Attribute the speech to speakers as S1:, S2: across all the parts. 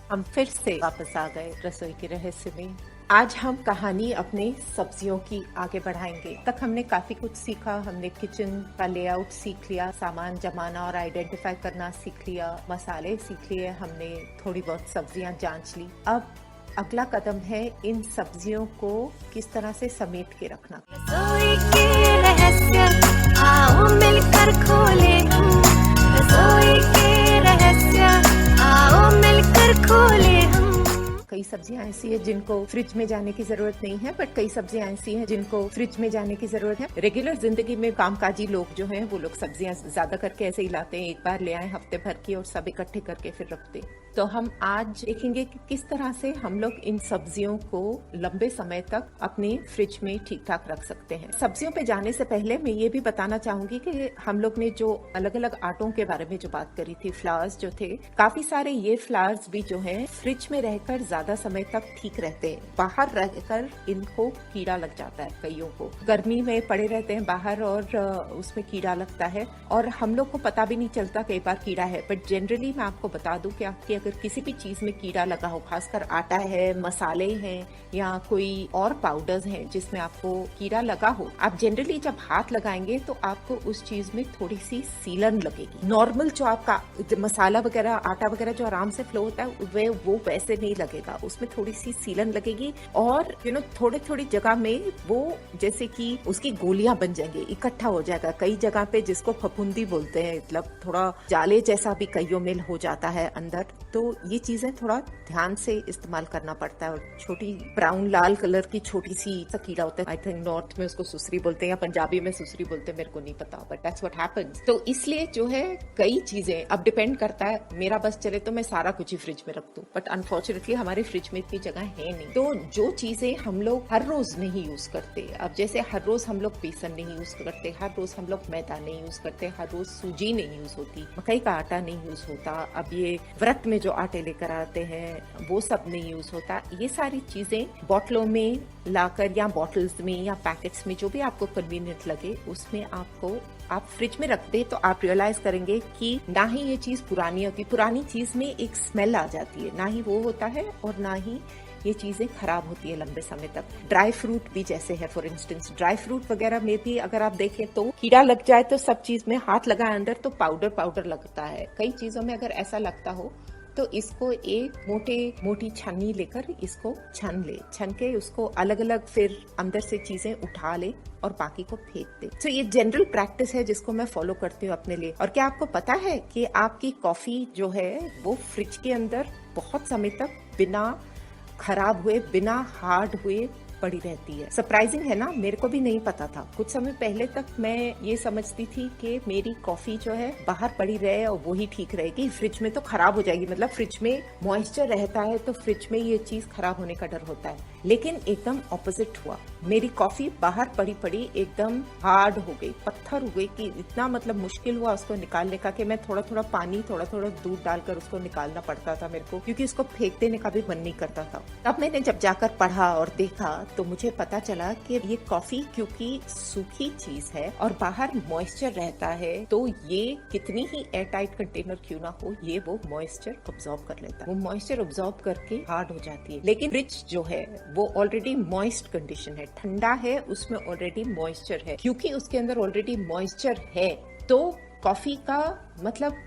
S1: हम फिर से वापस आ गए रसोई के रहस्य में। आज हम कहानी अपने सब्जियों की आगे बढ़ाएंगे। तक हमने काफी कुछ सीखा। हमने किचन का लेआउट सीख लिया, सामान जमाना और आइडेंटिफाई करना सीख लिया, मसाले सीख लिए, हमने थोड़ी बहुत सब्जियां जांच ली। अब अगला कदम है इन सब्जियों को किस तरह से समेट के रखना।
S2: रसोई के रहस्य आओ मिलकर खोले हम, रसोई के रहस्य आओ मिलकर खोले हम।
S1: कई सब्जियां ऐसी है जिनको फ्रिज में जाने की जरूरत नहीं है, बट कई सब्जियां ऐसी हैं जिनको फ्रिज में जाने की जरूरत है। रेगुलर जिंदगी में कामकाजी लोग जो हैं वो लोग सब्जियां ज्यादा करके ऐसे ही लाते हैं, एक बार ले आए हफ्ते भर की और सब इकट्ठे करके फिर रखते। तो हम आज देखेंगे कि किस तरह से हम लोग इन सब्जियों को लंबे समय तक अपने फ्रिज में ठीक ठाक रख सकते हैं। सब्जियों पे जाने से पहले मैं ये भी बताना चाहूंगी कि हम लोग ने जो अलग अलग आटों के बारे में जो बात करी थी, फ्लावर्स जो थे, काफी सारे ये फ्लावर्स भी जो हैं फ्रिज में रहकर ज्यादा समय तक ठीक रहते हैं। बाहर रहकर इनको कीड़ा लग जाता है। कईयों को गर्मी में पड़े रहते हैं बाहर और उसमें कीड़ा लगता है और हम लोग को पता भी नहीं चलता कई बार कीड़ा है। बट जनरली मैं आपको बता दूं कि अगर किसी भी चीज में कीड़ा लगा हो, खासकर आटा है, मसाले हैं या कोई और पाउडर्स हैं जिसमें आपको कीड़ा लगा हो, आप जनरली जब हाथ लगाएंगे तो आपको उस चीज में थोड़ी सी सीलन लगेगी। नॉर्मल जो आपका मसाला वगैरह, आटा वगैरह जो आराम से फ्लो होता है वो वैसे नहीं लगेगा, उसमें थोड़ी सी सीलन लगेगी और थोड़ी थोड़ी जगह में वो जैसे कि उसकी गोलियां बन जाएंगी, इकट्ठा हो जाएगा कई जगह पे, जिसको फफूंदी बोलते हैं। मतलब थोड़ा जाले जैसा भी कईयों में हो जाता है अंदर। तो ये चीजें थोड़ा ध्यान से इस्तेमाल करना पड़ता है। और छोटी ब्राउन लाल कलर की छोटी सी कीड़ा होता है, आई थिंक नॉर्थ में उसको सुसरी बोलते हैं या पंजाबी में सुसरी बोलते हैं, मेरे को नहीं पता, बट दैट्स व्हाट हैपेंस। तो इसलिए जो है कई चीजें अब डिपेंड करता है, मेरा बस चले तो मैं सारा कुछ ही फ्रिज में रख दूं, बट अनफॉर्चुनेटली हमारे फ्रिज में इतनी जगह है नहीं। तो जो चीजें हम लोग हर रोज नहीं यूज करते, अब जैसे हर रोज हम लोग बेसन नहीं यूज करते, हर रोज हम लोग मैदा नहीं यूज करते, हर रोज सूजी नहीं यूज होती, मकई का आटा नहीं यूज होता, अब ये व्रत में जो आटे लेकर आते हैं वो सब नहीं यूज होता। ये सारी चीजें बॉटलों में लाकर या बॉटल्स में या पैकेट्स में जो भी आपको कन्वीनियंट लगे उसमें आप फ्रिज में रख दे, तो आप रियलाइज करेंगे कि ना ही ये चीज पुरानी होती, पुरानी चीज में एक स्मेल आ जाती है, ना ही वो होता है और ना ही ये चीजें खराब होती है लंबे समय तक। ड्राई फ्रूट भी जैसे है, फॉर इंस्टेंस ड्राई फ्रूट वगैरह में भी अगर आप देखें तो कीड़ा लग जाए तो सब चीज में हाथ लगाए अंदर तो पाउडर लगता है। कई चीजों में अगर ऐसा लगता हो तो इसको एक मोटी छन्नी लेकर इसको छन के उसको अलग अलग फिर अंदर से चीजें उठा ले और बाकी को फेंक दे। तो ये जनरल प्रैक्टिस है जिसको मैं फॉलो करती हूँ अपने लिए। और क्या आपको पता है कि आपकी कॉफी जो है वो फ्रिज के अंदर बहुत समय तक बिना खराब हुए, बिना हार्ड हुए पड़ी रहती है। सरप्राइजिंग है ना, मेरे को भी नहीं पता था। कुछ समय पहले तक मैं ये समझती थी कि मेरी कॉफी जो है बाहर पड़ी रहे और वो ही ठीक रहेगी, फ्रिज में तो खराब हो जाएगी। मतलब फ्रिज में मॉइस्चर रहता है तो फ्रिज में ये चीज खराब होने का डर होता है, लेकिन एकदम ऑपोजिट हुआ। मेरी कॉफी बाहर पड़ी एकदम हार्ड हो गई, पत्थर हो गई कि इतना मतलब मुश्किल हुआ उसको निकालने का कि मैं थोड़ा थोड़ा पानी, थोड़ा थोड़ा दूध डालकर उसको निकालना पड़ता था मेरे को, क्योंकि उसको फेंक देने का भी मन नहीं करता था। तब मैंने जब जाकर पढ़ा और देखा तो मुझे पता चला कि ये कॉफी क्योंकि सूखी चीज है और बाहर मॉइस्चर रहता है, तो ये कितनी ही एयर टाइट कंटेनर क्यों ना हो, ये वो मॉइस्चर ऑब्जॉर्ब कर लेता है। वो मॉइस्चर ऑब्जॉर्ब करके हार्ड हो जाती है। लेकिन फ्रिज जो है वो ऑलरेडी मॉइस्ट कंडीशन है, ठंडा है, उसमें ऑलरेडी मॉइस्चर है। क्योंकि उसके अंदर ऑलरेडी मॉइस्चर है तो कॉफी का मतलब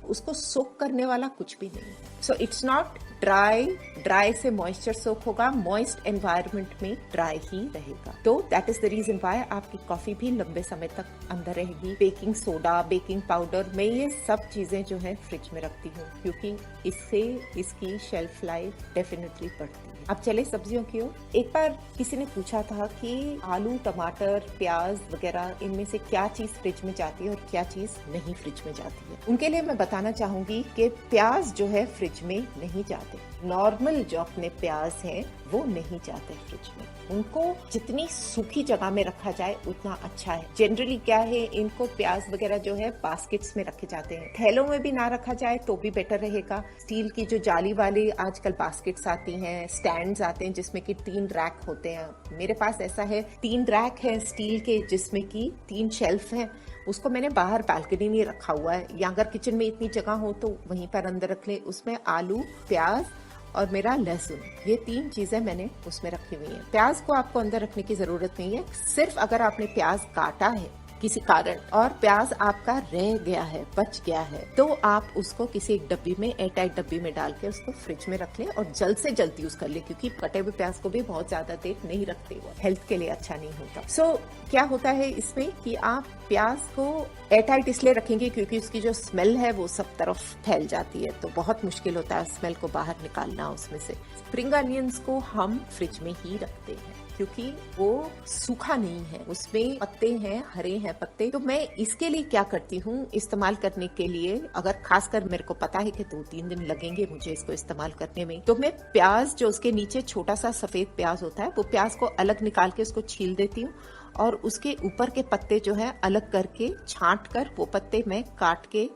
S1: उसको सोक करने वाला कुछ भी नहीं। सो इट्स नॉट ड्राई से मॉइस्चर सोक होगा, मॉइस्ट एनवायरनमेंट में ड्राई ही रहेगा। तो that is the reason why आपकी कॉफी भी लंबे समय तक अंदर रहेगी। बेकिंग सोडा, बेकिंग पाउडर, मैं ये सब चीजें जो है फ्रिज में रखती हूँ क्योंकि इससे इसकी शेल्फ लाइफ डेफिनेटली बढ़ती है। अब चले सब्जियों की ओर। एक बार किसी ने पूछा था कि आलू, टमाटर, प्याज वगैरह इनमें से क्या चीज फ्रिज में जाती है और क्या चीज नहीं फ्रिज में जाती है। उनके लिए मैं बताना चाहूंगी कि प्याज जो है फ्रिज में नहीं जाते। नॉर्मल जो अपने प्याज हैं वो नहीं जाते फ्रिज में, उनको जितनी सूखी जगह में रखा जाए उतना अच्छा है। जनरली क्या है, इनको प्याज वगैरह जो है बास्केट्स में रखे जाते हैं। थैलों में भी ना रखा जाए तो भी बेटर रहेगा। स्टील की जो जाली वाली आजकल बास्केट्स आती हैं, स्टैंड्स आते हैं जिसमें कि 3 रैक होते हैं। मेरे पास ऐसा है 3 रैक है स्टील के जिसमें कि 3 शेल्फ हैं। उसको मैंने बाहर बालकनी में रखा हुआ है, या अगर किचन में इतनी जगह हो तो वहीं पर अंदर रख ले। उसमें आलू, प्याज और मेरा लहसुन, ये 3 चीजें मैंने उसमें रखी हुई हैं। प्याज को आपको अंदर रखने की जरूरत नहीं है, सिर्फ अगर आपने प्याज काटा है किसी कारण और प्याज आपका रह गया है, बच गया है, तो आप उसको किसी एक डब्बी में, एयरटाइट डब्बी में डाल के उसको फ्रिज में रख लें और जल्द से जल्द यूज कर ले, क्योंकि कटे हुए प्याज को भी बहुत ज्यादा देर नहीं रखते, वो हेल्थ के लिए अच्छा नहीं होता। सो क्या होता है इसमें कि आप प्याज को एयरटाइट इसलिए रखेंगे क्योंकि उसकी जो स्मेल है वो सब तरफ फैल जाती है, तो बहुत मुश्किल होता है स्मेल को बाहर निकालना उसमें से। स्प्रिंग अनियंस को हम फ्रिज में ही रखते हैं क्योंकि वो सूखा नहीं है, उसमें पत्ते हैं, हरे हैं पत्ते। तो मैं इसके लिए क्या करती हूँ इस्तेमाल करने के लिए, अगर खासकर मेरे को पता है कि 2-3 दिन लगेंगे मुझे इसको इस्तेमाल करने में, तो मैं प्याज जो उसके नीचे छोटा सा सफेद प्याज होता है वो प्याज को अलग निकाल के उसको छील देती हूँ और उसके ऊपर के पत्ते जो है अलग करके छांट कर वो पत्ते मैं काट के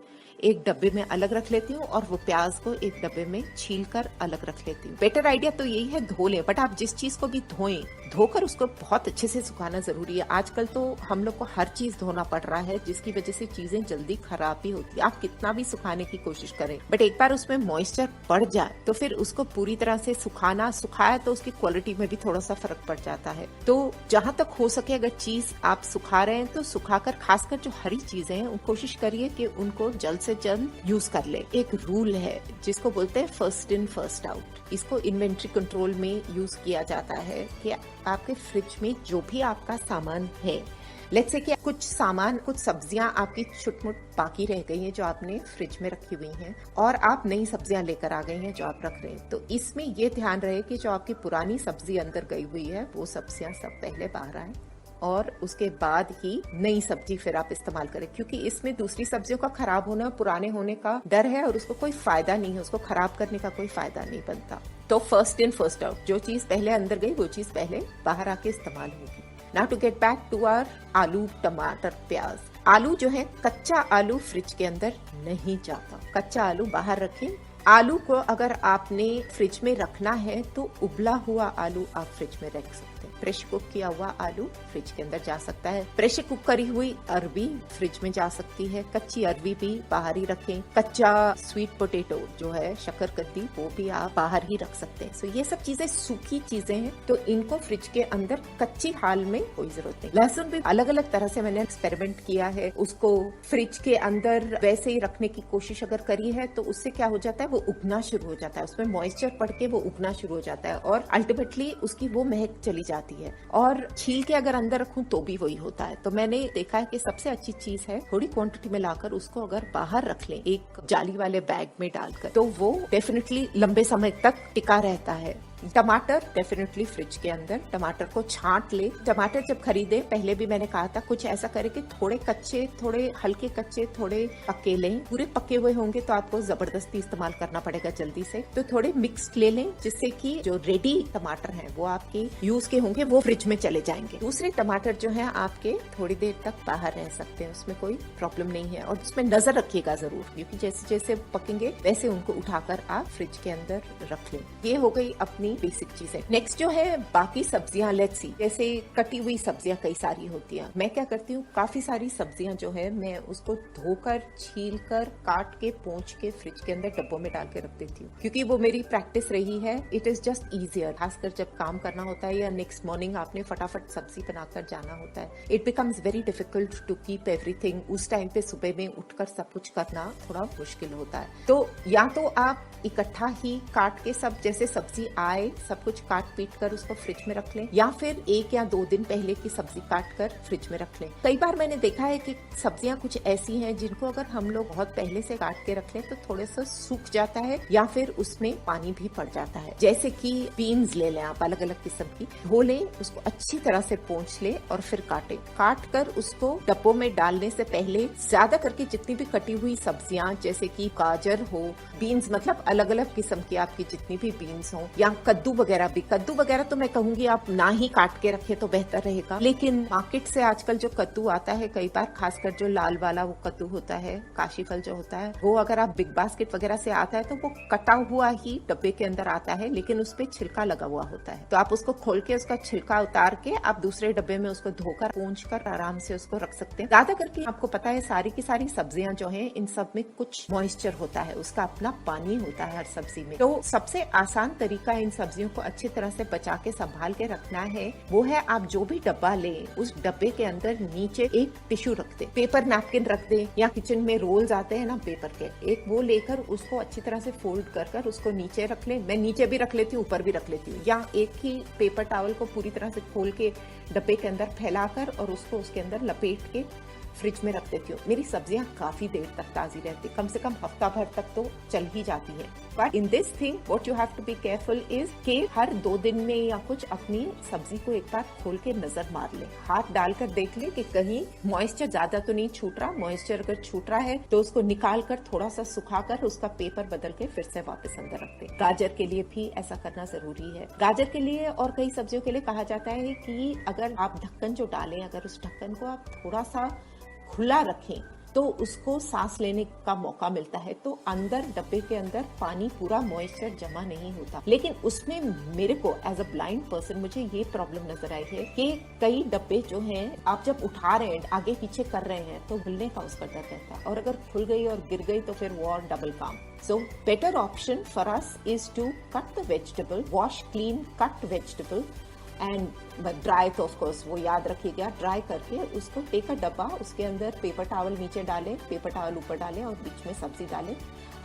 S1: एक डब्बे में अलग रख लेती हूँ और वो प्याज को एक डब्बे में छील कर अलग रख लेती हूँ। बेटर आइडिया तो यही है धो लें, बट आप जिस चीज को भी धोएं, धोकर उसको बहुत अच्छे से सुखाना जरूरी है। आजकल तो हम लोग को हर चीज धोना पड़ रहा है जिसकी वजह से चीजें जल्दी खराब भी होती है। आप कितना भी सुखाने की कोशिश करें, बट एक बार उसमें मॉइस्चर बढ़ जाए तो फिर उसको पूरी तरह से सुखाया तो उसकी क्वालिटी में भी थोड़ा सा फर्क पड़ जाता है। तो जहां तक हो सके अगर चीज आप सुखा रहे हैं तो सुखाकर, खासकर जो हरी चीजें हैं कोशिश करिए कि उनको जल्द से जल्द यूज कर ले। एक रूल है जिसको बोलते हैं फर्स्ट इन फर्स्ट आउट। इसको इन्वेंट्री कंट्रोल में यूज किया जाता है कि आपके फ्रिज में जो भी आपका सामान है, लेट्स से कि कुछ सामान, कुछ सब्जियां आपकी छुटमुट बाकी रह गई हैं जो आपने फ्रिज में रखी हुई हैं और आप नई सब्जियां लेकर आ गई हैं जो आप रख रहे हैं, तो इसमें ये ध्यान रहे कि जो आपकी पुरानी सब्जी अंदर गई हुई है वो सब्जियां सब पहले बाहर आए और उसके बाद ही नई सब्जी फिर आप इस्तेमाल करें, क्योंकि इसमें दूसरी सब्जियों का खराब होना, पुराने होने का डर है और उसको कोई फायदा नहीं है, उसको खराब करने का कोई फायदा नहीं बनता। तो फर्स्ट इन फर्स्ट आउट, जो चीज पहले अंदर गई वो चीज पहले बाहर आके इस्तेमाल होगी। Now to get back to our आलू, टमाटर, प्याज। आलू जो है, कच्चा आलू फ्रिज के अंदर नहीं जाता, कच्चा आलू बाहर रखें। आलू को अगर आपने फ्रिज में रखना है तो उबला हुआ आलू आप फ्रिज में रख सकते हैं। प्रेशर कुक किया हुआ आलू फ्रिज के अंदर जा सकता है। प्रेशर कुक करी हुई अरबी फ्रिज में जा सकती है। कच्ची अरबी भी बाहर ही रखें। कच्चा स्वीट पोटैटो जो है, शक्करकंदी, वो भी आप बाहर ही रख सकते हैं। सो ये सब चीजें सूखी चीजें हैं तो इनको फ्रिज के अंदर कच्ची हाल में कोई जरूरत नहीं। लहसुन भी अलग अलग तरह से मैंने एक्सपेरिमेंट किया है, उसको फ्रिज के अंदर वैसे ही रखने की कोशिश अगर करी है तो उससे क्या हो जाता है, वो उगना शुरू हो जाता है, उसमें मॉइस्चर पड़ के वो उगना शुरू हो जाता है और अल्टीमेटली उसकी वो महक चली जाती है। और छील के अगर अंदर रखूं तो भी वही होता है। तो मैंने देखा है कि सबसे अच्छी चीज है थोड़ी क्वांटिटी में लाकर उसको अगर बाहर रख लें एक जाली वाले बैग में डालकर, तो वो डेफिनेटली लंबे समय तक टिका रहता है। टमाटर डेफिनेटली फ्रिज के अंदर, टमाटर को छांट ले। टमाटर जब खरीदे, पहले भी मैंने कहा था कुछ ऐसा करें कि थोड़े कच्चे, थोड़े हल्के कच्चे, थोड़े पके लें। पूरे पके हुए होंगे तो आपको जबरदस्ती इस्तेमाल करना पड़ेगा जल्दी से, तो थोड़े मिक्स्ड ले लें जिससे कि जो रेडी टमाटर हैं वो आपके यूज के होंगे, वो फ्रिज में चले जाएंगे। दूसरे टमाटर जो है आपके थोड़ी देर तक बाहर रह सकते हैं, उसमें कोई प्रॉब्लम नहीं है। और उसमें नजर रखिएगा जरूर, क्योंकि जैसे जैसे पकेंगे वैसे उनको उठाकर आप फ्रिज के अंदर रख लें। ये हो गई अपनी बेसिक चीजें। नेक्स्ट जो है बाकी सब्जियां, लेट्स सी, जैसे कटी हुई सब्जियां कई सारी होती हैं। मैं क्या करती हूँ, काफी सारी सब्जियां जो है मैं उसको धोकर, छीलकर, काट के, पोंछ के फ्रिज के अंदर डब्बों में डाल के रख देती हूँ, क्योंकि वो मेरी प्रैक्टिस रही है। इट इज जस्ट ईजियर, खासकर जब काम करना होता है या नेक्स्ट मॉर्निंग आपने फटाफट सब्जी बनाकर जाना होता है। It becomes very difficult to keep everything. उस टाइम पे सुबह में उठकर सब कुछ करना थोड़ा मुश्किल होता है। तो या तो आप इकट्ठा ही काट के सब, जैसे सब्जी आए सब कुछ काट पीट कर उसको फ्रिज में रख लें, या फिर 1 या 2 दिन पहले की सब्जी काट कर फ्रिज में रख लें। कई बार मैंने देखा है कि सब्जियां कुछ ऐसी हैं जिनको अगर हम लोग बहुत पहले से काट के रख लें तो थोड़ा सा सूख जाता है या फिर उसमें पानी भी पड़ जाता है। जैसे कि बीन्स ले लें आप, अलग अलग किस्म की, धो लें, उसको अच्छी तरह से पोंछ लें और फिर काटें। काट कर उसको डब्बों में डालने से पहले ज्यादा करके जितनी भी कटी हुई सब्जियां, जैसे कि गाजर हो, बीन्स मतलब अलग अलग किस्म की आपकी जितनी भी बीन्स हो, या कद्दू वगैरह तो मैं कहूंगी आप ना ही काट के रखें तो बेहतर रहेगा। लेकिन मार्केट से आजकल जो कद्दू आता है, कई बार खासकर जो लाल वाला वो कद्दू होता है, काशी फल जो होता है, वो अगर आप बिग बास्केट वगैरह से आता है तो वो कटा हुआ ही डब्बे के अंदर आता है, लेकिन उस पे छिलका लगा हुआ होता है। तो आप उसको खोल के उसका छिलका उतार के आप दूसरे डब्बे में उसको धोकर पूंछ कर आराम से उसको रख सकते हैं। ज्यादा करके आपको पता है सारी की सारी सब्जियां जो है इन सब में कुछ मॉइस्चर होता है, उसका अपना पानी होता है हर सब्जी में। तो सबसे आसान तरीका इन सब्जियों को अच्छी तरह से बचा के संभाल के रखना है वो है आप जो भी डब्बा लें उस डब्बे के अंदर नीचे एक टिश्यू रख दे, पेपर नैपकिन रख दे, या किचन में रोल्स आते हैं ना पेपर के, एक वो लेकर उसको अच्छी तरह से फोल्ड कर उसको नीचे रख ले। मैं नीचे भी रख लेती हूँ, ऊपर भी रख लेती हूँ, या एक ही पेपर टॉवल को पूरी तरह से खोल के डब्बे के अंदर फैलाकर और उसको उसके अंदर लपेट के फ्रिज में रख देती हूँ। मेरी सब्जियां काफी देर तक ताजी रहती, कम से कम हफ्ता भर तक तो चल ही जाती है। But in this thing what you have to be careful is कि हर 2 दिन में या कुछ अपनी सब्जी को एक बार खोल के नजर मार ले, हाथ डालकर देख ले कि कहीं मॉइस्चर ज्यादा तो नहीं छूट रहा। मॉइस्चर अगर छूट रहा है तो उसको निकाल कर थोड़ा सा सुखाकर उसका पेपर बदल के फिर से वापस अंदर रख दे। गाजर के लिए भी ऐसा करना जरूरी है। गाजर के लिए और कई सब्जियों के लिए कहा जाता है कि अगर आप ढक्कन जो डालें, अगर उस ढक्कन को आप थोड़ा सा खुला रखें तो उसको सांस लेने का मौका मिलता है, तो अंदर डब्बे के अंदर पानी पूरा मॉइस्चर जमा नहीं होता। लेकिन उसमें मेरे को एज अ ब्लाइंड पर्सन मुझे ये प्रॉब्लम नजर आई है कि कई डब्बे जो हैं आप जब उठा रहे हैं, आगे पीछे कर रहे हैं तो खुलने का उसका डर रहता है, और अगर खुल गई और गिर गई तो फिर वो और डबल काम। So better option for us is to cut the vegetable, wash, clean, cut vegetable and dry, तो ऑफकोर्स वो याद रखिएगा, ड्राई करके उसको टेक अ डब्बा, उसके अंदर पेपर टॉवल नीचे डालें, पेपर टॉवल ऊपर डालें और बीच में सब्जी डालें।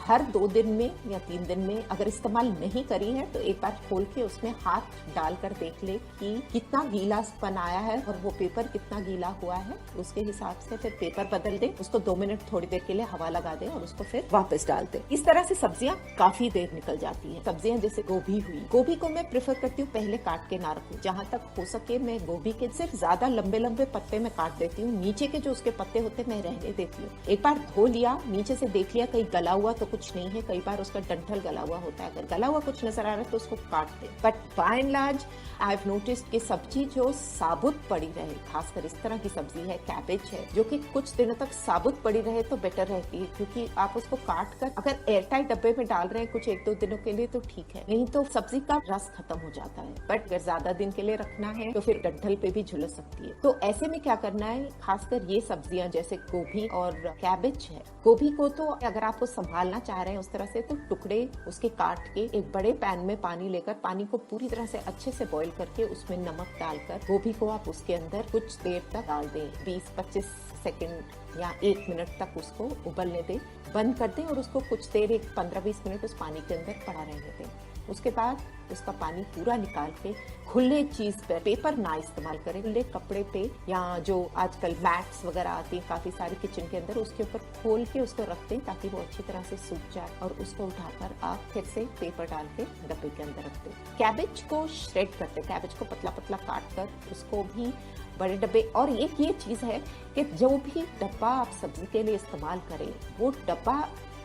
S1: हर 2 दिन में या 3 दिन में अगर इस्तेमाल नहीं करी है तो एक बार खोल के उसमें हाथ डालकर देख ले कि कितना गीलापन आया है और वो पेपर कितना गीला हुआ है, उसके हिसाब से फिर पेपर बदल दे, उसको 2 मिनट थोड़ी देर के लिए हवा लगा दे और उसको फिर वापस डाल दे। इस तरह से सब्जियां काफी देर निकल जाती है। सब्जियां जैसे गोभी हुई, गोभी को मैं प्रेफर करती हूँ पहले काट के ना रखूं, जहां तक हो सके मैं गोभी के सिर्फ ज्यादा लंबे लंबे पत्ते में काट देती हूँ, नीचे के जो उसके पत्ते होते मैं रहने देती हूँ। एक बार धो लिया, नीचे से देख लिया कहीं गला हुआ तो कुछ नहीं है, कई बार उसका डंठल गला हुआ होता है, अगर गला हुआ कुछ नजर आ रहा है तो उसको काट दे। But by and large I have noticed कि सब्जी जो साबुत पड़ी रहे, खासकर इस तरह की सब्जी है, कैबेज है, जो कि कुछ दिनों तक साबुत पड़ी रहे तो बेटर रहती है, क्योंकि आप उसको काट कर अगर एयरटाइट डब्बे में डाल रहे हैं कुछ 1-2 दिनों के लिए तो ठीक है, नहीं तो सब्जी का रस खत्म हो जाता है। बट अगर ज्यादा दिन के लिए रखना है तो फिर डंठल पे भी झुलस सकती है। तो ऐसे में क्या करना है, खासकर ये सब्जियां जैसे गोभी और कैबेज है, गोभी को तो अगर आपको संभालना चाह रहे हैं उस तरह से तो टुकड़े उसके काट के एक बड़े पैन में पानी लेकर, पानी को पूरी तरह से अच्छे से बॉईल करके उसमें नमक डालकर गोभी को आप उसके अंदर कुछ देर तक डाल दें, 20-25 सेकंड या 1 मिनट तक उसको उबलने दें, बंद कर दें और उसको कुछ देर 15-20 मिनट उस पानी के अंदर पड़ा रहने दें। उसके बाद उसका पानी पूरा निकाल के खुले चीज पर, पेपर ना इस्तेमाल करें, खुले कपड़े पे या जो आजकल मैट्स वगैरह आती है काफी सारी किचन के अंदर, उसके ऊपर खोल के उसको रख दें ताकि वो अच्छी तरह से सूख जाए और उसको उठाकर आप फिर से पेपर डाल के डब्बे के अंदर रख दें। कैबेज को श्रेड करते, कैबेज को पतला पतला काट कर उसको भी बड़े डब्बे, और एक ये चीज है कि जो भी डब्बा आप सब्जी के लिए इस्तेमाल करें वो डब्बा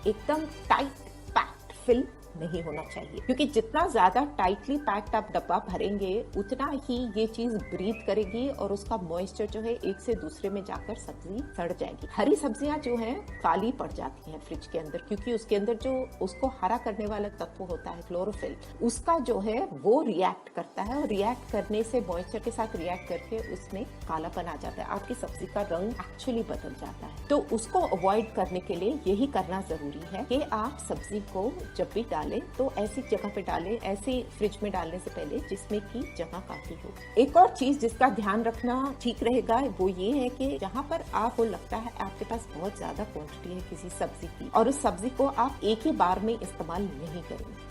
S1: एकदम टाइट पैक्ड फिल नहीं होना चाहिए, क्योंकि जितना ज्यादा टाइटली पैक्ड आप डब्बा भरेंगे उतना ही ये चीज ब्रीथ करेगी और उसका मॉइस्चर जो है एक से दूसरे में जाकर सब्जी सड़ जाएगी। हरी सब्जियां जो है काली पड़ जाती हैं फ्रिज के अंदर, क्योंकि उसके अंदर जो उसको हरा करने वाला तत्व होता है क्लोरोफिल, उसका जो है वो रिएक्ट करता है और रिएक्ट करने से मॉइस्चर के साथ रिएक्ट करके उसमें कालापन आ जाता है, आपकी सब्जी का रंग एक्चुअली बदल जाता है। तो उसको अवॉइड करने के लिए यही करना जरूरी है कि आप सब्जी को जब भी डालें तो ऐसी जगह पे डालें, ऐसे फ्रिज में डालने से पहले जिसमें की जगह काफी हो। एक और चीज जिसका ध्यान रखना ठीक रहेगा वो ये है कि जहाँ पर आपको लगता है आपके पास बहुत ज्यादा क्वांटिटी है किसी सब्जी की और उस सब्जी को आप एक ही बार में इस्तेमाल नहीं करेंगे,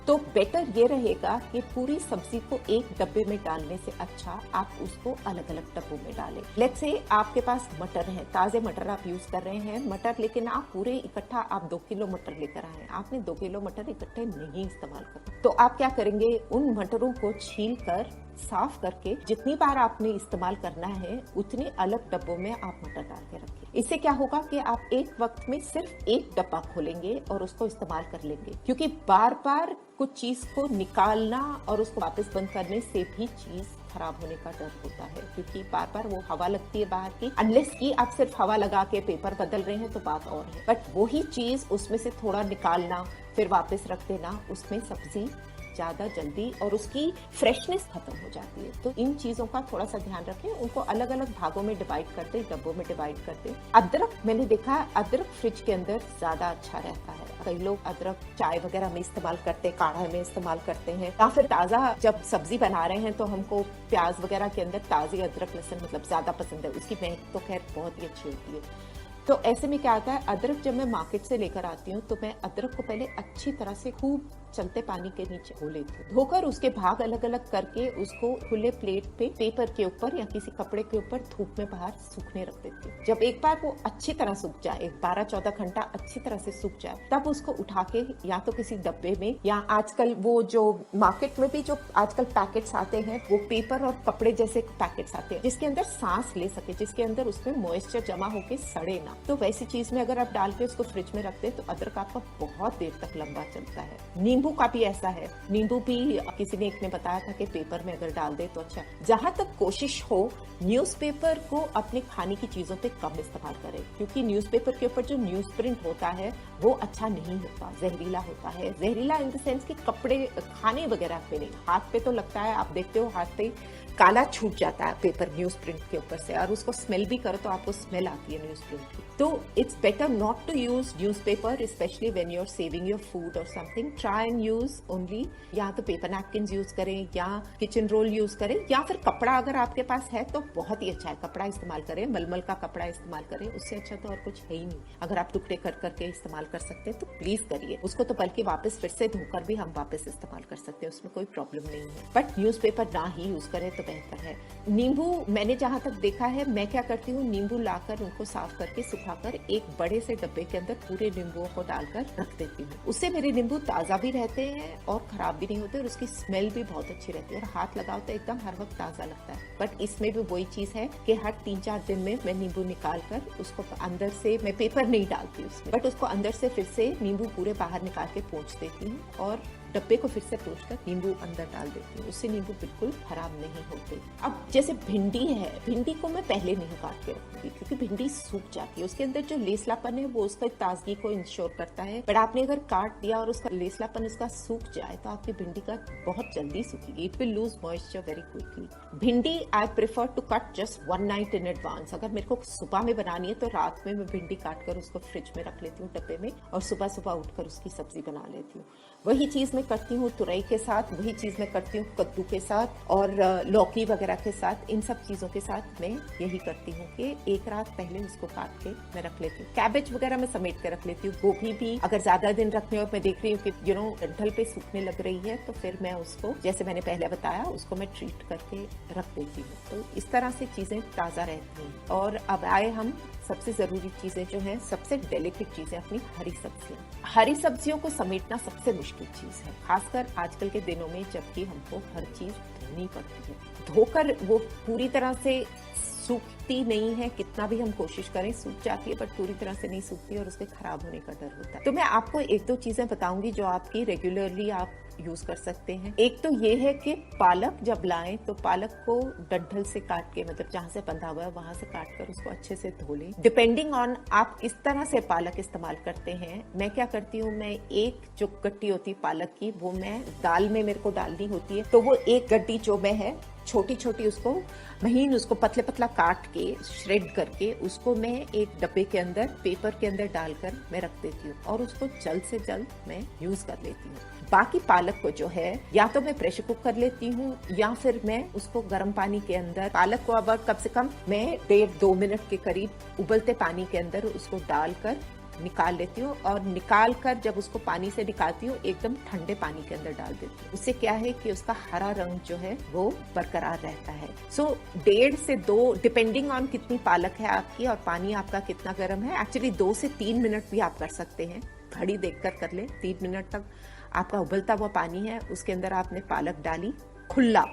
S1: तो बेटर ये रहेगा कि पूरी सब्जी को एक डब्बे में डालने से अच्छा आप उसको अलग अलग डब्बों में डालें। लेट्स से आपके पास मटर है, ताजे मटर आप यूज कर रहे हैं मटर, लेकिन आप पूरे इकट्ठा आप 2 किलो मटर लेकर आए, आपने 2 किलो मटर इकट्ठे नहीं इस्तेमाल करना, तो आप क्या करेंगे, उन मटरों को छील कर साफ करके जितनी बार आपने इस्तेमाल करना है उतने अलग डब्बों में आप मटर डाल के रखें। इससे क्या होगा कि आप एक वक्त में सिर्फ एक डब्बा खोलेंगे और उसको इस्तेमाल कर लेंगे, क्योंकि बार बार कुछ चीज को निकालना और उसको वापस बंद करने से भी चीज खराब होने का डर होता है, क्योंकि बार बार वो हवा लगती है बाहर की। अनलेस कि आप सिर्फ हवा लगा के पेपर बदल रहे हैं तो बात और है, बट वही चीज उसमें से थोड़ा निकालना फिर वापस रख देना, उसमें सब्जी ज्यादा जल्दी और उसकी फ्रेशनेस खत्म हो जाती है। तो इन चीजों का थोड़ा सा ध्यान रखें, उनको अलग अलग भागों में डिवाइड कर दें, डब्बों में डिवाइड कर दें। अदरक मैंने देखा अदरक फ्रिज के अंदर ज्यादा अच्छा रहता है। कई लोग अदरक चाय वगैरह में इस्तेमाल करते हैं, काढ़ा में इस्तेमाल करते हैं, या फिर ताजा जब सब्जी बना रहे हैं तो हमको प्याज वगैरह के अंदर ताजी अदरक लहसुन मतलब ज्यादा पसंद है, उसकी महक तो खैर बहुत ही अच्छी होती है। तो ऐसे में क्या आता है, अदरक जब मैं मार्केट से लेकर आती हूँ तो मैं अदरक को पहले अच्छी तरह से खूब चलते पानी के नीचे धो लेती हूँ। धोकर उसके भाग अलग अलग करके उसको खुले प्लेट पे पेपर के ऊपर या किसी कपड़े के ऊपर धूप में बाहर सूखने रख देती हूँ। जब एक बार वो अच्छी तरह सूख जाए, 12-14 घंटा अच्छी तरह से सूख जाए, तब उसको उठा के या तो किसी डब्बे में, या आजकल वो जो मार्केट में भी जो आजकल पैकेट्स आते हैं वो पेपर और कपड़े जैसे पैकेट्स आते हैं जिसके अंदर सांस ले सके, जिसके अंदर उसमें मॉइस्चर जमा होके सड़े ना, तो वैसी चीज में अगर आप डाल के उसको फ्रिज में रख दे तो अदरक आपका बहुत देर तक लंबा चलता है। नींबू का भी ऐसा है, नींबू भी किसी ने एक ने बताया था कि पेपर में अगर डाल दे तो अच्छा। जहां तक कोशिश हो न्यूज़पेपर को अपने खाने की चीजों पे कम इस्तेमाल करें, क्योंकि न्यूज़पेपर के ऊपर जो न्यूज प्रिंट होता है वो अच्छा नहीं होता, जहरीला होता है। जहरीला इन द सेंस कि कपड़े खाने वगैरह पे नहीं, हाथ पे तो लगता है, आप देखते हो हाथ पे काला छूट जाता है पेपर न्यूज प्रिंट के ऊपर से, और उसको स्मेल भी करो तो आपको स्मेल आती है न्यूज प्रिंट की। तो it's better not to use newspaper, specially when you are saving your food और something. Try and use only या तो पेपर नैपकिन यूज करें या किचन रोल यूज करें, या फिर कपड़ा अगर आपके पास है तो बहुत ही अच्छा है, कपड़ा इस्तेमाल करें, मलमल का कपड़ा इस्तेमाल करें, उससे अच्छा तो और कुछ है ही नहीं। अगर आप टुकड़े कर करके इस्तेमाल कर सकते हैं तो प्लीज करिए उसको, तो बल्कि वापस फिर से धोकर भी हम वापस इस्तेमाल कर सकते हैं, उसमें कोई प्रॉब्लम नहीं है। बट न्यूज़पेपर ना ही यूज करें तो बेहतर है। नींबू मैंने जहां तक देखा है, मैं क्या करती हूँ, नींबू लाकर उनको साफ करके सुखाकर एक बड़े से डब्बे के अंदर पूरे नींबुओं को डालकर रख देती हूँ। उससे मेरे नींबू ताजा भी रहते हैं और खराब भी नहीं होते, और उसकी स्मेल भी बहुत अच्छी रहती है, और हाथ लगाओ तो एकदम हर वक्त ताजा लगता है। बट इसमें भी वही चीज है कि हर 3-4 दिन में मैं नींबू निकाल कर उसको अंदर से, मैं पेपर नहीं डालती उसमें, बट उसको अंदर से फिर से नींबू पूरे बाहर निकाल के पोंछ देती हूँ और डब्बे को फिर से पोंछकर नींबू अंदर डाल देती हूँ। उससे नींबू बिल्कुल खराब नहीं होते। अब जैसे भिंडी है, भिंडी को मैं पहले नहीं काट के रखूंगी क्योंकि भिंडी सूख जाती है, उसके अंदर जो लेसलापन है वो उसका ताजगी को इंश्योर करता है। बट आपने अगर काट दिया और उसका लेसलापन उसका सूख जाए तो आपकी भिंडी का बहुत जल्दी सूखेगी, it will lose moisture very quickly. भिंडी I prefer to cut just 1 night in advance. अगर मेरे को सुबह में बनानी है तो रात में मैं भिंडी काट कर उसको फ्रिज में रख लेती हूँ डब्बे में, और सुबह सुबह उठकर उसकी सब्जी बना लेती हूँ। वही चीज मैं करती हूँ तुरई के साथ, वही चीज मैं करती हूँ कद्दू के साथ और लौकी वगैरह के साथ। इन सब चीजों के साथ मैं यही करती हूँ कि एक रात पहले उसको काट के मैं रख लेती हूँ। कैबेज वगैरह मैं समेट के रख लेती हूँ। गोभी भी अगर ज्यादा दिन रखने हो, मैं देख रही हूँ कि डंठल पे सूखने लग रही है, तो फिर मैं उसको, जैसे मैंने पहले बताया, उसको मैं ट्रीट करके रख देती हूँ। तो इस तरह से चीजें ताजा रहती हैं। और अब आए हम सबसे जरूरी चीजें जो है, सबसे डेलिकेट चीजें, अपनी हरी सब्जियां। हरी सब्जियों को समेटना सबसे मुश्किल चीज है, खासकर आजकल के दिनों में जबकि हमको हर चीज धोनी पड़ती है। धोकर वो पूरी तरह से सूखती नहीं है, कितना भी हम कोशिश करें सूख जाती है, बट पूरी तरह से नहीं सूखती और उसके खराब होने का डर होता है। तो मैं आपको 1-2 चीजें बताऊंगी जो आपकी रेगुलरली आप यूज कर सकते हैं। एक तो ये है कि पालक जब लाएं तो पालक को डंठल से काट के, मतलब जहां से बंधा हुआ है वहां से काट कर उसको अच्छे से धो लें। डिपेंडिंग ऑन आप किस तरह से पालक इस्तेमाल करते हैं। मैं क्या करती हूँ, मैं एक जो गट्टी होती है पालक की, वो मैं दाल में मेरे को डालनी होती है, तो वो एक गड्डी जो मैं है छोटी छोटी, उसको महीन, उसको पतले पतला काट के श्रेड करके उसको मैं एक डब्बे के अंदर पेपर के अंदर डालकर मैं रख देती हूँ और उसको जल्द से जल्द मैं यूज कर लेती हूँ। बाकी पालक को जो है या तो मैं प्रेशर कुक कर लेती हूँ या फिर मैं उसको गर्म पानी के अंदर, पालक को अब कम से कम मैं 1.5-2 मिनट के करीब उबलते पानी के अंदर उसको डालकर निकाल लेती हूँ, और निकाल कर जब उसको पानी से निकालती हूँ एकदम ठंडे पानी के अंदर डाल देती हूँ। उससे क्या है कि उसका हरा रंग जो है वो बरकरार रहता है। सो 1.5 से 2, डिपेंडिंग ऑन कितनी पालक है आपकी और पानी आपका कितना गर्म है। एक्चुअली 2 से 3 मिनट भी आप कर सकते हैं, घड़ी देखकर कर ले। 3 मिनट तक आपका उबलता हुआ पानी है, उसके अंदर आपने पालक डाली, खुला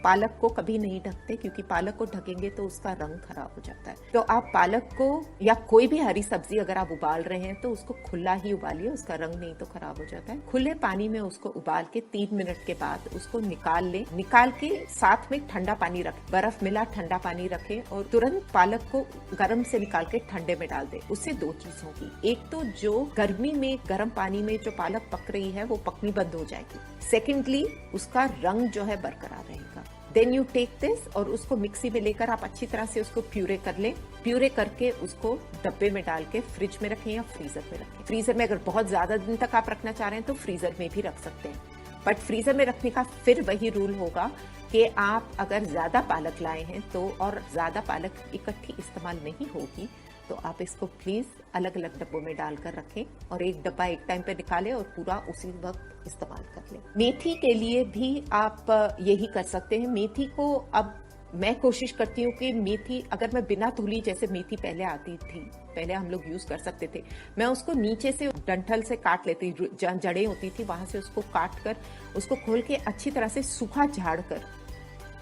S1: पालक को कभी नहीं ढकते, क्योंकि पालक को ढकेंगे तो उसका रंग खराब हो जाता है। तो आप पालक को या कोई भी हरी सब्जी अगर आप उबाल रहे हैं तो उसको खुला ही उबालिए, उसका रंग नहीं तो खराब हो जाता है। खुले पानी में उसको उबाल के 3 मिनट के बाद उसको निकाल लें। निकाल के साथ में ठंडा पानी रखें, बर्फ मिला ठंडा पानी रखें और तुरंत पालक को गर्म से निकाल के ठंडे में डाल दें। उससे 2 चीज होगी, एक तो जो गर्मी में गर्म पानी में जो पालक पक रही है वो पकनी बंद हो जाएगी, सेकेंडली उसका रंग जो है बरकरार रहेगा। देन यू टेक दिस और उसको मिक्सी में लेकर आप अच्छी तरह से उसको प्यूरे कर लें। प्यूरे करके उसको डब्बे में डाल के फ्रिज में रखें या फ्रीजर में रखें। फ्रीजर में अगर बहुत ज्यादा दिन तक आप रखना चाह रहे हैं तो फ्रीजर में भी रख सकते हैं, बट फ्रीजर में रखने का फिर वही रूल होगा कि आप अगर ज्यादा पालक लाए हैं तो और ज्यादा पालक इकट्ठी इस्तेमाल नहीं होगी तो आप इसको प्लीज अलग अलग डब्बों में डालकर रखें और एक डब्बा एक टाइम पे निकालें और पूरा उसी वक्त इस्तेमाल कर लें। मेथी के लिए भी आप यही कर सकते हैं। मेथी को अब मैं कोशिश करती हूँ कि मेथी अगर मैं बिना धुली, जैसे मेथी पहले आती थी, पहले हम लोग यूज कर सकते थे, मैं उसको नीचे से डंठल से काट लेती, जड़ें होती थी वहां से उसको काट कर उसको खोल के अच्छी तरह से सूखा झाड़ कर,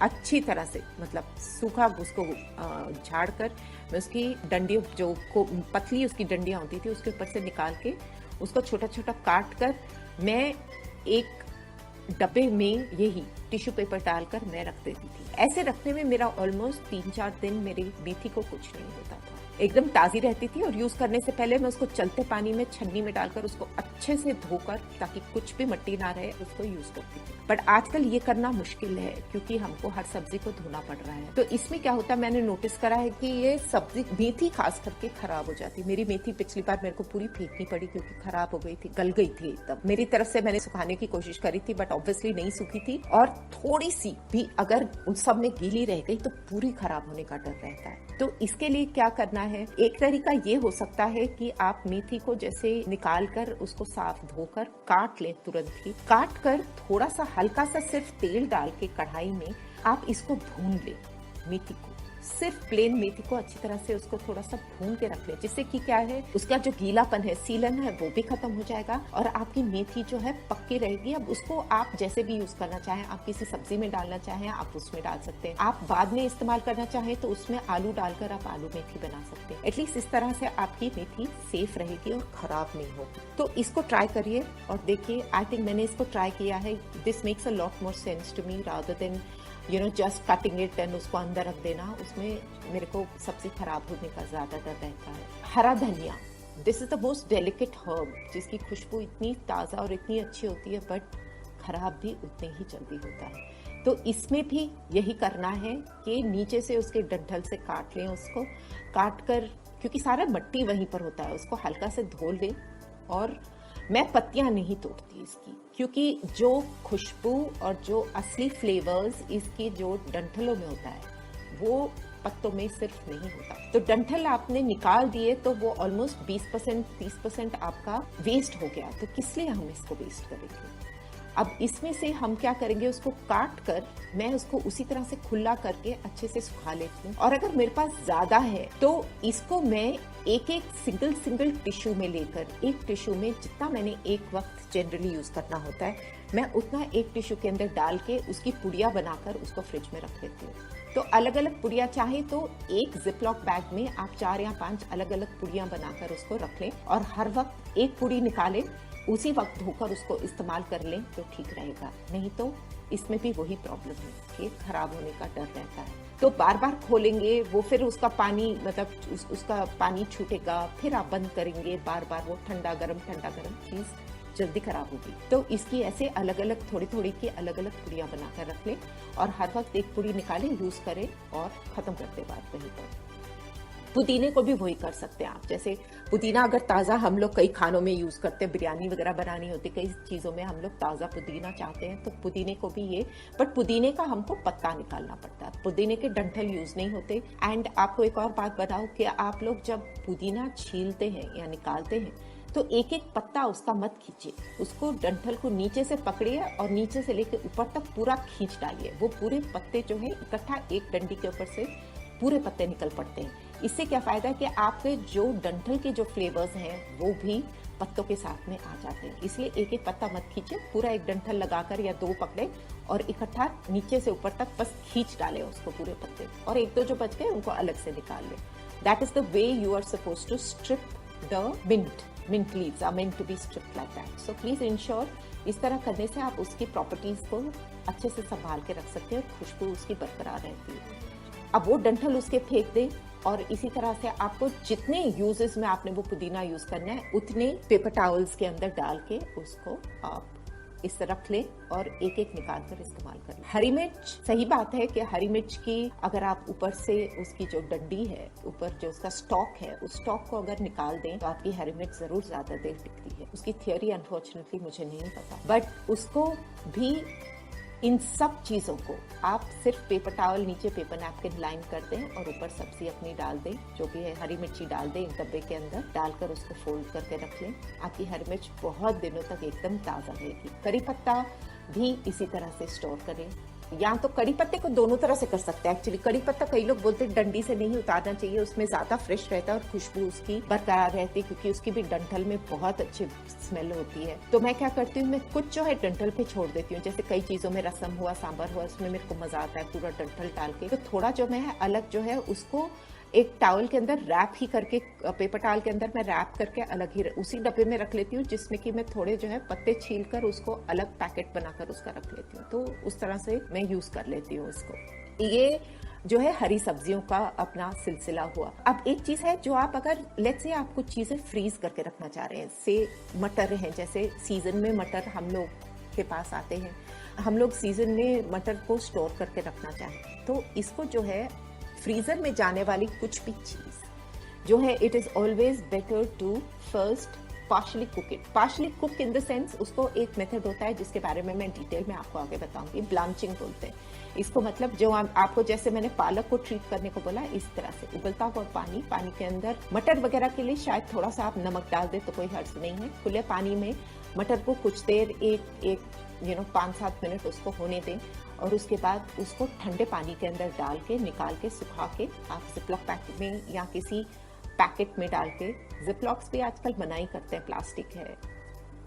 S1: अच्छी तरह से मतलब सूखा उसको झाड़ कर मैं उसकी डंडियों जो पतली उसकी डंडियां होती थी उसके ऊपर से निकाल के उसको छोटा छोटा काट कर मैं एक डब्बे में यही टिश्यू पेपर डालकर मैं रख देती थी। ऐसे रखने में मेरा ऑलमोस्ट 3-4 दिन मेरी मेथी को कुछ नहीं होता था, एकदम ताजी रहती थी। और यूज करने से पहले मैं उसको चलते पानी में छन्नी में डालकर उसको अच्छे से धोकर, ताकि कुछ भी मिट्टी ना रहे, उसको यूज करती थी। बट आजकल ये करना मुश्किल है क्योंकि हमको हर सब्जी को धोना पड़ रहा है। तो इसमें क्या होता है, मैंने नोटिस करा है कि ये सब्जी मेथी खास करके खराब हो जाती। मेरी मेथी पिछली बार मेरे को पूरी फेंकनी पड़ी क्योंकि खराब हो गई थी, गल गई थी एकदम। मेरी तरफ से मैंने सुखाने की कोशिश करी थी बट ऑब्वियसली नहीं सूखी थी, और थोड़ी सी भी अगर उन सब में गीली रह गई तो पूरी खराब होने का डर रहता है। तो इसके लिए क्या करना है, एक तरीका ये हो सकता है कि आप मेथी को जैसे निकाल कर उसको साफ धोकर काट लें, तुरंत ही काट कर थोड़ा सा हल्का सा सिर्फ तेल डाल के कढ़ाई में आप इसको भून लें। मेथी को सिर्फ प्लेन मेथी को अच्छी तरह से उसको थोड़ा सा भून के रख ले, जिससे कि क्या है उसका जो गीलापन है, सीलन है, वो भी खत्म हो जाएगा और आपकी मेथी जो है पक्की रहेगी। अब उसको आप जैसे भी यूज करना चाहें, आप किसी सब्जी में डालना चाहें आप उसमें डाल सकते हैं, आप बाद में इस्तेमाल करना चाहें तो उसमें आलू डालकर आप आलू मेथी बना सकते हैं। एटलीस्ट इस तरह से आपकी मेथी सेफ रहेगी और खराब नहीं होगी। तो इसको ट्राई करिए और देखिए, आई थिंक मैंने इसको ट्राई किया है, this makes a lot more sense to me rather than just cutting it and उसको अंदर रख देना। उसमें मेरे को सब्जी खराब होने का ज्यादा डर रहता है। हरा धनिया, this is the most delicate herb, जिसकी खुशबू इतनी ताज़ा और इतनी अच्छी होती है बट खराब भी उतने ही जल्दी होता है। तो इसमें भी यही करना है कि नीचे से उसके डंठल से काट लें, उसको काट कर, क्योंकि सारा मिट्टी वहीं पर होता है, उसको हल्का से धो लें। और मैं पत्तियां नहीं तोड़ती इसकी, क्योंकि जो खुशबू और जो असली फ्लेवर्स इसके जो डंठलों में होता है वो पत्तों में सिर्फ नहीं होता। तो डंठल आपने निकाल दिए तो वो ऑलमोस्ट 20% 30% आपका वेस्ट हो गया, तो किस लिए हम इसको वेस्ट करेंगे। अब इसमें से हम क्या करेंगे, उसको काट कर मैं उसको उसी तरह से खुला करके अच्छे से सुखा लेती हूँ। और अगर मेरे पास ज्यादा है तो इसको मैं एक एक सिंगल टिश्यू में लेकर, एक टिश्यू में जितना मैंने एक वक्त जनरली यूज करना होता है, मैं उतना एक टिश्यू के अंदर डाल के उसकी पुड़िया बनाकर उसको फ्रिज में रख देती हूँ। तो अलग अलग पुड़िया चाहे तो एक जिपलॉक बैग में आप 4 या 5 अलग अलग पुड़िया बनाकर उसको रख लें और हर वक्त एक पुड़ी निकालें, उसी वक्त धोकर उसको इस्तेमाल कर लें तो ठीक रहेगा। नहीं तो इसमें भी वही प्रॉब्लम है कि खराब होने का डर रहता है। तो बार बार खोलेंगे वो, फिर उसका पानी मतलब उसका पानी छूटेगा, फिर आप बंद करेंगे, बार बार वो ठंडा गरम चीज जल्दी खराब होगी। तो इसकी ऐसे अलग अलग थोड़ी थोड़ी की अलग अलग पुड़ियां बनाकर रख लें और हर वक्त एक पुड़ी निकालें, यूज करें और खत्म करते बात वहीं पर। पुदीने को भी वही कर सकते हैं आप, जैसे पुदीना अगर ताज़ा हम लोग कई खानों में यूज करते हैं, बिरयानी वगैरह बनानी होती है, कई चीज़ों में हम लोग ताज़ा पुदीना चाहते हैं, तो पुदीने को भी ये, बट पुदीने का हमको पत्ता निकालना पड़ता है, पुदीने के डंठल यूज नहीं होते। एंड आपको एक और बात बताओ कि आप लोग जब पुदीना छीलते हैं या निकालते हैं तो एक एक पत्ता उसका मत खींचिए, उसको डंठल को नीचे से पकड़िए और नीचे से लेकर ऊपर तक पूरा खींच डालिए। वो पूरे पत्ते जो है इकट्ठा एक डंडी के ऊपर से पूरे पत्ते निकल पड़ते हैं। इससे क्या फायदा है कि आपके जो डंठल के जो फ्लेवर्स हैं वो भी पत्तों के साथ में आ जाते हैं। इसलिए एक एक पत्ता मत खींचे, पूरा एक डंठल लगाकर या दो पकड़े और इकट्ठा नीचे से ऊपर तक बस खींच डाले उसको पूरे पत्ते, और एक दो जो बच गए उनको अलग से निकाल ले। That is the way you are suppose to strip the mint leaves are meant to be stripped like that. So please ensure, इस तरह करने से आप उसकी प्रॉपर्टीज को अच्छे से संभाल के रख सकते हैं और खुशबू उसकी बरकरार रहती है। अब वो डंठल उसके फेंक दें, और इसी तरह से आपको जितने यूजेस में आपने वो पुदीना यूज करना है उतने पेपर टॉवल्स के अंदर डाल के उसको आप इस तरह रख लें और एक एक निकाल कर इस्तेमाल कर लें। हरी मिर्च, सही बात है कि हरी मिर्च की अगर आप ऊपर से उसकी जो डंडी है, ऊपर जो उसका स्टॉक है, उस स्टॉक को अगर निकाल दें तो आपकी हरी मिर्च जरूर ज्यादा देर टिकती है। उसकी थियोरी अनफॉर्चुनेटली मुझे नहीं पता, बट उसको भी, इन सब चीजों को आप सिर्फ पेपर टॉवल नीचे पेपर नैपकिन लाइन कर दें और ऊपर सब्जी अपनी डाल दें, जो भी है हरी मिर्ची डाल दें एक डब्बे के अंदर, डालकर उसको फोल्ड करके रख लें। आपकी हरी मिर्च बहुत दिनों तक एकदम ताजा रहेगी। करी पत्ता भी इसी तरह से स्टोर करें, या तो कड़ी पत्ते को दोनों तरह से कर सकते हैं। एक्चुअली कड़ी पत्ता कई लोग बोलते हैं डंडी से नहीं उतारना चाहिए, उसमें ज्यादा फ्रेश रहता है और खुशबू उसकी बरकरार रहती है, क्योंकि उसकी भी डंठल में बहुत अच्छी स्मेल होती है। तो मैं क्या करती हूँ, मैं कुछ जो है डंठल पे छोड़ देती हूँ। जैसे कई चीजों में रसम हुआ, सांभर हुआ, उसमें मेरे को मजा आता है पूरा डंठल डाल के, तो थोड़ा जो मैं अलग जो है उसको एक टॉवल के अंदर रैप ही करके, पेपर टॉवल के अंदर मैं रैप करके अलग ही उसी डब्बे में रख लेती हूँ, जिसमें कि मैं थोड़े जो है पत्ते छील कर उसको अलग पैकेट बनाकर उसका रख लेती हूँ। तो उस तरह से मैं यूज कर लेती हूँ इसको। ये जो है हरी सब्जियों का अपना सिलसिला हुआ। अब एक चीज है जो आप अगर लेट्स से आप कुछ चीजें फ्रीज करके रखना चाह रहे हैं, से मटर हैं, जैसे सीजन में मटर हम लोग के पास आते हैं, हम लोग सीजन में मटर को स्टोर करके रखना चाहें, तो इसको जो है फ्रीजर में जाने वाली कुछ भी चीज जो है, it is always better to first partially cook it. Partially cook in the sense, उसको एक मेथड होता है जिसके बारे में मैं डिटेल में आपको आगे बताऊंगी, ब्लांचिंग बोलते हैं इसको। मतलब जो आपको, जैसे मैंने पालक को ट्रीट करने को बोला, इस तरह से उबलता हुआ पानी के अंदर मटर वगैरह के लिए शायद थोड़ा सा आप नमक डाल दे तो कोई हर्ज नहीं है। खुले पानी में मटर को कुछ देर एक 5-7 मिनट उसको होने दें, और उसके बाद उसको ठंडे पानी के अंदर डाल के निकाल के सुखा के आप जिपलॉक पैकेट में या किसी पैकेट में डाल के, जिपलॉक्स भी आजकल मनाही करते हैं, प्लास्टिक है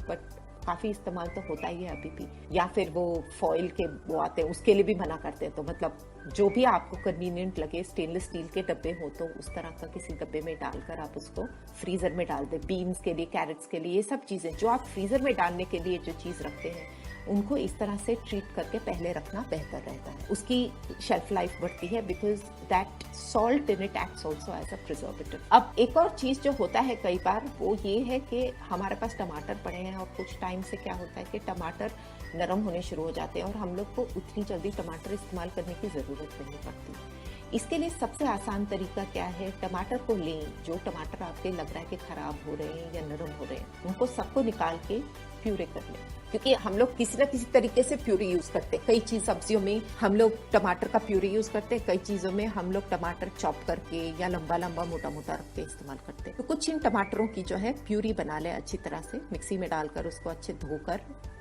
S1: बट काफी इस्तेमाल तो होता ही है अभी भी, या फिर वो फॉइल के वो आते हैं उसके लिए भी मना करते हैं। तो मतलब जो भी आपको कन्वीनियंट लगे, स्टेनलेस स्टील के डब्बे हो तो उस तरह का किसी डब्बे में डालकर आप उसको फ्रीजर में डाल दें। बीन्स के लिए, कैरेट्स के लिए, ये सब चीजें जो आप फ्रीजर में डालने के लिए जो चीज रखते हैं, उनको इस तरह से ट्रीट करके पहले रखना बेहतर रहता है। उसकी शेल्फ लाइफ बढ़ती है, because that salt in it acts also as a preservative. अब एक और चीज जो होता है कई बार, वो ये है कि हमारे पास टमाटर पड़े हैं और कुछ टाइम से क्या होता है कि टमाटर नरम होने शुरू हो जाते हैं और हम लोग को उतनी जल्दी टमाटर इस्तेमाल करने की जरूरत नहीं पड़ती। इसके लिए सबसे आसान तरीका क्या है, टमाटर को लें, जो टमाटर आपके लग रहा है कि खराब हो रहे हैं या नरम हो रहे हैं, उनको सबको निकाल के प्यूरे कर लें, क्योंकि हम लोग किसी न किसी तरीके से प्यूरी यूज करते हैं। कई चीज सब्जियों में हम लोग टमाटर का प्यूरी यूज करते हैं, कई चीजों में हम लोग टमाटर चॉप करके या लंबा लंबा मोटा मोटा रख के इस्तेमाल करते हैं। तो कुछ इन टमाटरों की जो है प्यूरी बना ले अच्छी तरह से, मिक्सी में डालकर उसको अच्छे धोकर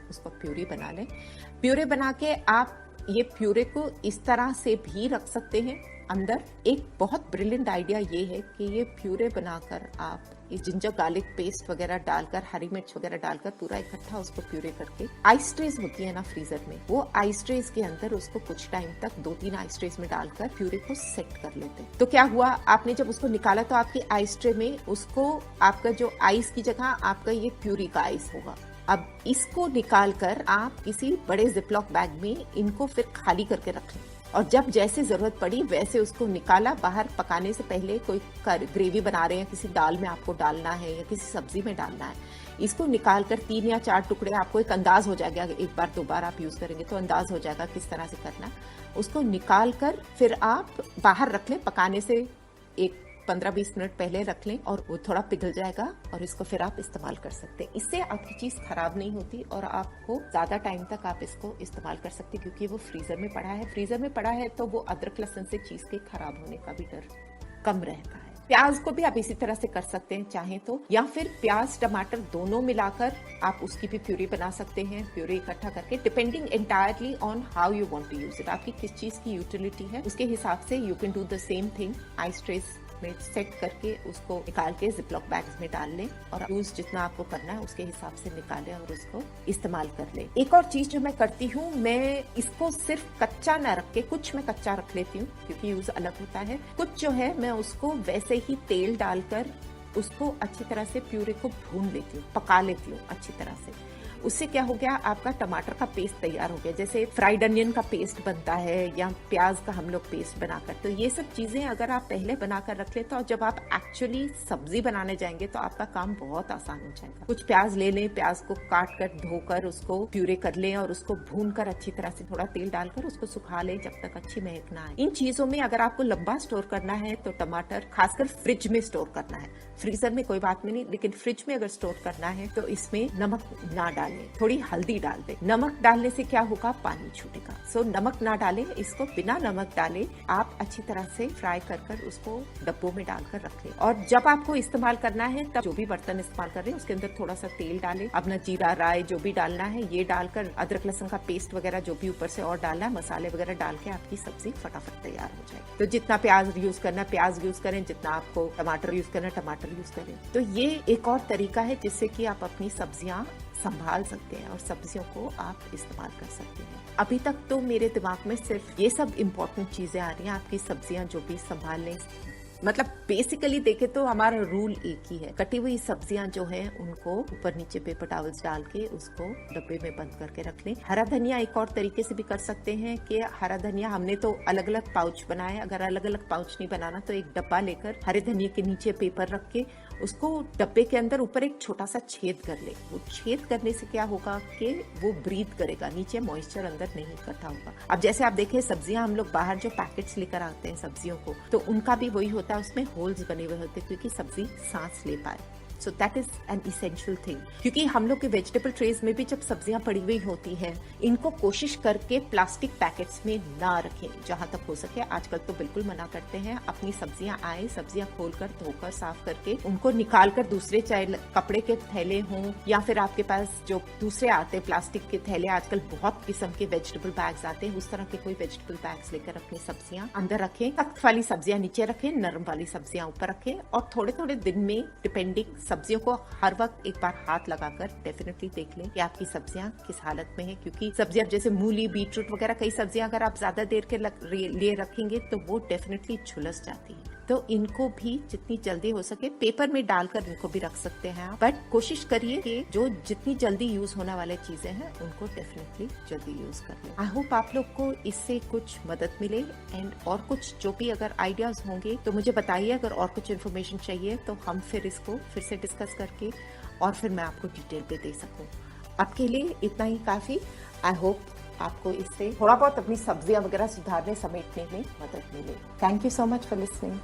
S1: उसको प्यूरी बना लें। प्यूरे बना के आप ये प्यूरे को इस तरह से भी रख सकते हैं अंदर। एक बहुत ब्रिलियंट आइडिया ये है कि ये प्यूरे बनाकर आप ये जिंजर गार्लिक पेस्ट वगैरह डालकर, हरी मिर्च वगैरह डालकर पूरा इकट्ठा उसको प्यूरे करके, आइस ट्रेज होती है ना फ्रीजर में, वो आइस ट्रेज के अंदर उसको कुछ टाइम तक 2-3 आइस ट्रेज में डालकर प्यूरे को सेट कर लेते हैं। तो क्या हुआ, आपने जब उसको निकाला तो आपकी आइस ट्रे में उसको आपका जो आइस की जगह आपका ये प्यूरी का आइस होगा। अब इसको निकाल कर आप किसी बड़े जिपलॉक बैग में इनको फिर खाली करके रख लें, और जब जैसे जरूरत पड़ी वैसे उसको निकाला। बाहर पकाने से पहले कोई ग्रेवी बना रहे हैं, किसी दाल में आपको डालना है या किसी सब्जी में डालना है, इसको निकाल कर 3 या 4 टुकड़े, आपको एक अंदाज हो जाएगा, एक बार 2 बार आप यूज करेंगे तो अंदाज हो जाएगा किस तरह से करना। उसको निकाल कर फिर आप बाहर रख लें, पकाने से एक 15-20 मिनट पहले रख लें और वो थोड़ा पिघल जाएगा और इसको फिर आप इस्तेमाल कर सकते हैं। इससे आपकी चीज खराब नहीं होती और आपको ज्यादा टाइम तक आप इसको इस्तेमाल कर सकते हैं, क्योंकि वो फ्रीजर में पड़ा है। फ्रीजर में पड़ा है तो वो अदरक लहसुन से चीज के खराब होने का भी डर कम रहता है। प्याज को भी आप इसी तरह से कर सकते हैं चाहें तो, या फिर प्याज टमाटर दोनों मिलाकर आप उसकी भी प्यूरी बना सकते हैं, प्यूरी इकट्ठा करके, depending entirely on how you want to use it. आपकी किस चीज की यूटिलिटी है उसके हिसाब से you can do the same thing. Ice trays में सेट करके उसको निकाल के जिपलॉक बैग्स में डाल लें और यूज जितना आपको करना है उसके हिसाब से निकालें और उसको इस्तेमाल कर लें। एक और चीज जो मैं करती हूँ, मैं इसको सिर्फ कच्चा ना रख के, कुछ मैं कच्चा रख लेती हूँ क्योंकि यूज अलग होता है, कुछ जो है मैं उसको वैसे ही तेल डालकर उसको अच्छी तरह से प्यूरे को भून लेती हूँ, पका लेती हूँ अच्छी तरह से। उससे क्या हो गया, आपका टमाटर का पेस्ट तैयार हो गया। जैसे फ्राइड अनियन का पेस्ट बनता है या प्याज का हम लोग पेस्ट बनाकर, तो ये सब चीजें अगर आप पहले बनाकर रख ले तो जब आप एक्चुअली सब्जी बनाने जाएंगे तो आपका काम बहुत आसान हो जाएगा। कुछ प्याज ले लें, प्याज को काट कर धोकर उसको प्यूरे कर लें और उसको भून कर अच्छी तरह से थोड़ा तेल डालकर उसको सुखा लें जब तक अच्छी महक ना आए। इन चीजों में अगर आपको लंबा स्टोर करना है तो टमाटर खासकर फ्रिज में स्टोर करना है, फ्रीजर में कोई बात नहीं, लेकिन फ्रिज में अगर स्टोर करना है तो इसमें नमक ना डालें, थोड़ी हल्दी डाल दें। नमक डालने से क्या होगा, पानी छूटेगा। सो नमक ना डालें, इसको बिना नमक डाले आप अच्छी तरह से फ्राई कर उसको डब्बों में डालकर रख लें। और जब आपको इस्तेमाल करना है तब जो भी बर्तन इस्तेमाल कर रहे हैं उसके अंदर थोड़ा सा तेल डालें, अपना जीरा राई जो भी डालना है ये डालकर, अदरक लहसुन का पेस्ट वगैरह जो भी ऊपर से और डालना है, मसाले वगैरह डाल के आपकी सब्जी फटाफट तैयार हो जाएगी। तो जितना प्याज यूज करना है प्याज यूज करें, जितना आपको टमाटर यूज करना है टमाटर यूज करें। तो ये एक और तरीका है जिससे कि आप अपनी सब्जियां संभाल सकते हैं और सब्जियों को आप इस्तेमाल कर सकते हैं। अभी तक तो मेरे दिमाग में सिर्फ ये सब इम्पोर्टेंट चीजें आ रही हैं, आपकी सब्जियां जो भी संभालने, मतलब बेसिकली देखे तो हमारा रूल एक ही है, कटी हुई सब्जियां जो है उनको ऊपर नीचे पेपर टॉवल्स डाल के उसको डब्बे में बंद करके रख लें। हरा धनिया एक और तरीके से भी कर सकते हैं कि हरा धनिया हमने तो अलग अलग पाउच बनाए, अगर अलग अलग पाउच नहीं बनाना तो एक डब्बा लेकर हरे धनिया के नीचे पेपर रख के उसको डब्बे के अंदर ऊपर एक छोटा सा छेद कर ले। वो छेद करने से क्या होगा कि वो ब्रीथ करेगा, नीचे मॉइस्चर अंदर नहीं इकट्ठा होगा। अब जैसे आप देखें सब्जियां हम लोग बाहर जो पैकेट्स लेकर आते हैं सब्जियों को, तो उनका भी वही होता है, उसमें होल्स बने हुए होते हैं क्योंकि सब्जी सांस ले पाए। So that is an essential thing, क्योंकि हम लोग के वेजिटेबल ट्रेज में भी जब सब्जियां पड़ी हुई होती हैं, इनको कोशिश करके प्लास्टिक पैकेट्स में ना रखें जहां तक हो सके। आजकल तो बिल्कुल मना करते हैं, अपनी सब्जियां आए, सब्जियां खोलकर धोकर साफ करके उनको निकालकर दूसरे, चाहे कपड़े के थैले हों या फिर आपके पास जो दूसरे आते हैं प्लास्टिक के थैले, आजकल बहुत किस्म के वेजिटेबल बैग्स आते हैं, उस तरह के कोई वेजिटेबल बैग्स लेकर अपनी सब्जियां अंदर रखें। सख्त वाली सब्जियां नीचे रखें, नरम वाली सब्जियां ऊपर रखें और थोड़े थोड़े दिन में डिपेंडिंग सब्जियों को हर वक्त एक बार हाथ लगाकर डेफिनेटली देख लें कि आपकी सब्जियां किस हालत में है, क्योंकि सब्जियां जैसे मूली, बीटरूट वगैरह कई सब्जियां अगर आप ज्यादा देर के लिए रखेंगे तो वो डेफिनेटली झुलस जाती है। तो इनको भी जितनी जल्दी हो सके पेपर में डालकर इनको भी रख सकते हैं आप, बट कोशिश करिए कि जो जितनी जल्दी यूज होने वाले चीजें हैं उनको डेफिनेटली जल्दी यूज कर लें। आई होप आप लोग को इससे कुछ मदद मिले एंड और कुछ जो भी अगर आइडियाज होंगे तो मुझे बताइए। अगर और कुछ इन्फॉर्मेशन चाहिए तो हम फिर इसको फिर से डिस्कस करके और फिर मैं आपको डिटेल पे दे सकूं। आपके लिए इतना ही काफी। आई होप आपको इससे थोड़ा बहुत अपनी सब्जियां वगैरह सुधारने समेटने में मदद मिले। Thank you so much for listening.